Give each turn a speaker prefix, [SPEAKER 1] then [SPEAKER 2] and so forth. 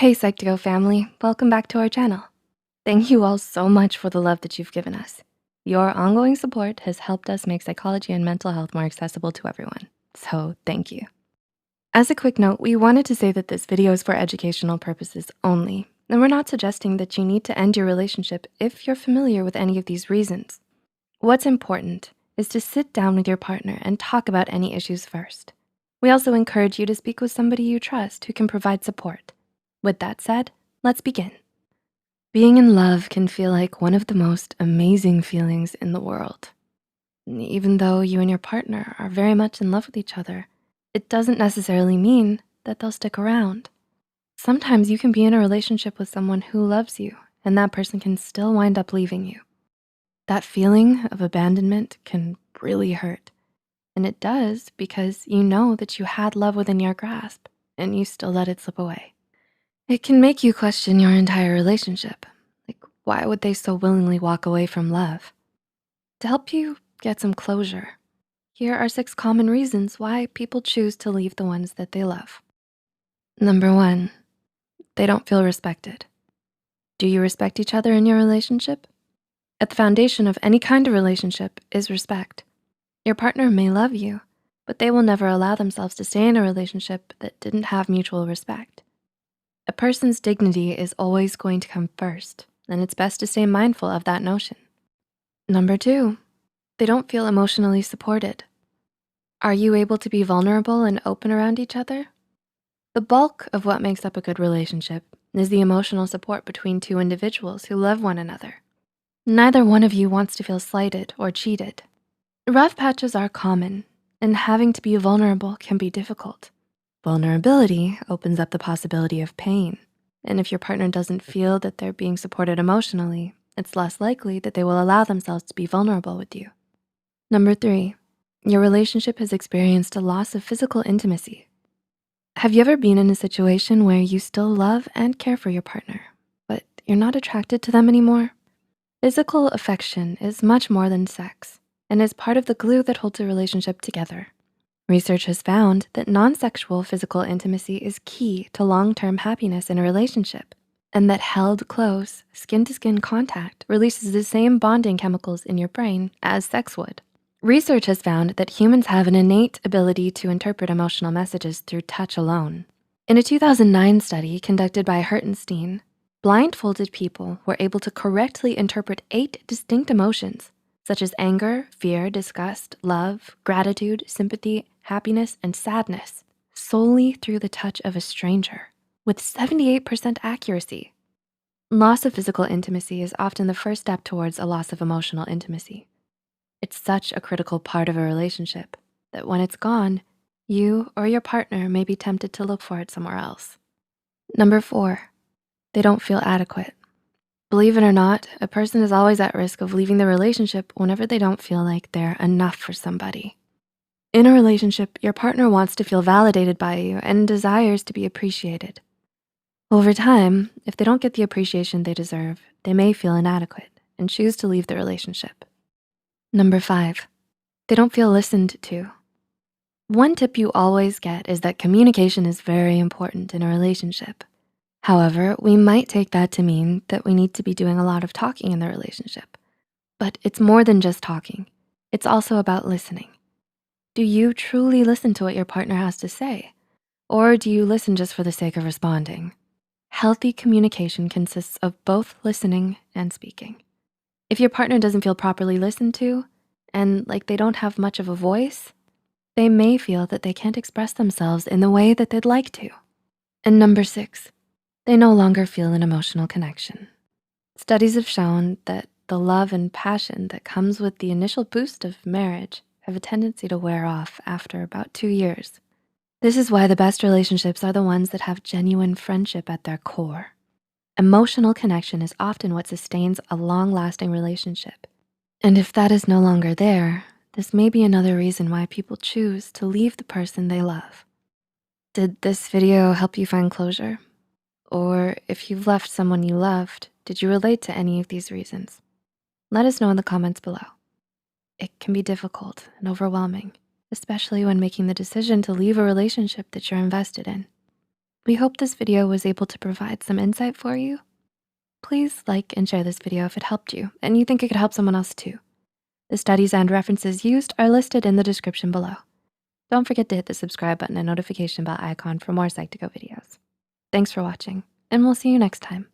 [SPEAKER 1] Hey Psych2Go family, welcome back to our channel. Thank you all so much for the love that you've given us. Your ongoing support has helped us make psychology and mental health more accessible to everyone, so thank you. As a quick note, we wanted to say that this video is for educational purposes only, and we're not suggesting that you need to end your relationship if you're familiar with any of these reasons. What's important is to sit down with your partner and talk about any issues first. We also encourage you to speak with somebody you trust who can provide support. With that said, let's begin. Being in love can feel like one of the most amazing feelings in the world. Even though you and your partner are very much in love with each other, it doesn't necessarily mean that they'll stick around. Sometimes you can be in a relationship with someone who loves you and that person can still wind up leaving you. That feeling of abandonment can really hurt. And it does because you know that you had love within your grasp and you still let it slip away. It can make you question your entire relationship. Like, why would they so willingly walk away from love? To help you get some closure, here are 6 common reasons why people choose to leave the ones that they love. Number 1, they don't feel respected. Do you respect each other in your relationship? At the foundation of any kind of relationship is respect. Your partner may love you, but they will never allow themselves to stay in a relationship that didn't have mutual respect. A person's dignity is always going to come first, and it's best to stay mindful of that notion. Number 2, they don't feel emotionally supported. Are you able to be vulnerable and open around each other? The bulk of what makes up a good relationship is the emotional support between two individuals who love one another. Neither one of you wants to feel slighted or cheated. Rough patches are common, and having to be vulnerable can be difficult. Vulnerability opens up the possibility of pain. And if your partner doesn't feel that they're being supported emotionally, it's less likely that they will allow themselves to be vulnerable with you. Number 3, your relationship has experienced a loss of physical intimacy. Have you ever been in a situation where you still love and care for your partner, but you're not attracted to them anymore? Physical affection is much more than sex and is part of the glue that holds a relationship together. Research has found that non-sexual physical intimacy is key to long-term happiness in a relationship, and that held close, skin-to-skin contact releases the same bonding chemicals in your brain as sex would. Research has found that humans have an innate ability to interpret emotional messages through touch alone. In a 2009 study conducted by Hertenstein, blindfolded people were able to correctly interpret 8 distinct emotions, such as anger, fear, disgust, love, gratitude, sympathy, happiness, and sadness, solely through the touch of a stranger with 78% accuracy. Loss of physical intimacy is often the first step towards a loss of emotional intimacy. It's such a critical part of a relationship that when it's gone, you or your partner may be tempted to look for it somewhere else. Number 4, they don't feel adequate. Believe it or not, a person is always at risk of leaving the relationship whenever they don't feel like they're enough for somebody. In a relationship, your partner wants to feel validated by you and desires to be appreciated. Over time, if they don't get the appreciation they deserve, they may feel inadequate and choose to leave the relationship. Number 5, they don't feel listened to. One tip you always get is that communication is very important in a relationship. However, we might take that to mean that we need to be doing a lot of talking in the relationship. But it's more than just talking. It's also about listening. Do you truly listen to what your partner has to say? Or do you listen just for the sake of responding? Healthy communication consists of both listening and speaking. If your partner doesn't feel properly listened to and like they don't have much of a voice, they may feel that they can't express themselves in the way that they'd like to. And number 6, they no longer feel an emotional connection. Studies have shown that the love and passion that comes with the initial boost of marriage have a tendency to wear off after about 2 years. This is why the best relationships are the ones that have genuine friendship at their core. Emotional connection is often what sustains a long-lasting relationship. And if that is no longer there, this may be another reason why people choose to leave the person they love. Did this video help you find closure? Or if you've left someone you loved, did you relate to any of these reasons? Let us know in the comments below. It can be difficult and overwhelming, especially when making the decision to leave a relationship that you're invested in. We hope this video was able to provide some insight for you. Please like and share this video if it helped you and you think it could help someone else too. The studies and references used are listed in the description below. Don't forget to hit the subscribe button and notification bell icon for more Psych2Go videos. Thanks for watching, and we'll see you next time.